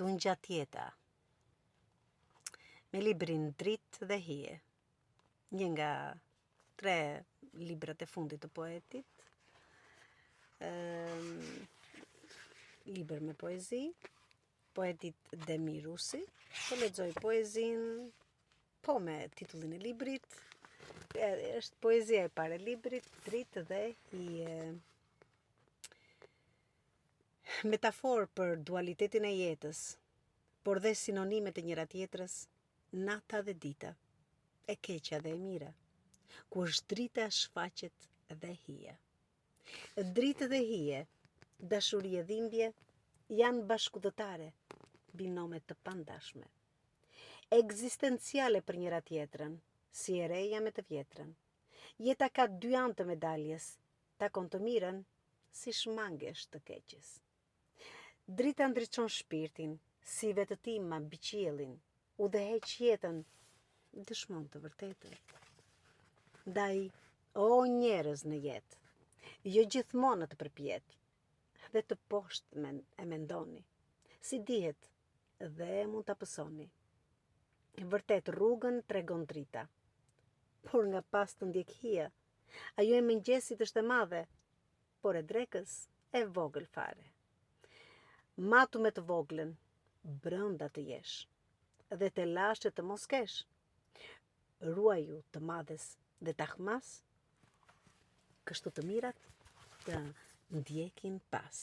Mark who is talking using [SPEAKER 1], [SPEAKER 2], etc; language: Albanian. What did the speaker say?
[SPEAKER 1] Tungjatjeta, me librin Dritë dhe hije, një nga 3 librat e fundit të poetit, libër me poezi, poetit Demir Rusi, po lexoj poezinë, po me titullin e librit, është poezia e parë e librit, Dritë dhe hije. Metaforë për dualitetin e jetës, por dhe sinonimet e njëra tjetrës, nata dhe dita, e keqja dhe e mira, ku është drita shfaqet dhe hija. Dritë dhe hije, dashuri e dhimbje, janë bashkëdhëtare, binomet të pandashme. Ekzistenciale për njëra tjetrën, si e reja me të vjetrën. Jeta ka 2 anë të medaljes, takon të mirën, si shmangesh të keqes. Drita ndriçon shpirtin, si vetëtima mbi qiellin, udhëheq jetën, dëshmon të vërtetën. Ndaj, o njerëz në jetë, jo gjithmonë të përpjet, dhe të poshtë e mendoni, si dihet dhe mund ta pësoni. Vërtet rrugën tregon drita, por nga pas të ndjek hija, ajo e mëngjesit është e madhe, por e drekës e vogël fare. Matu me të voglën, brënda të jesh, dhe të lashe të mos kesh. Ruaju të madhes dhe tahmas, kështu të mirat të ndjekin pas.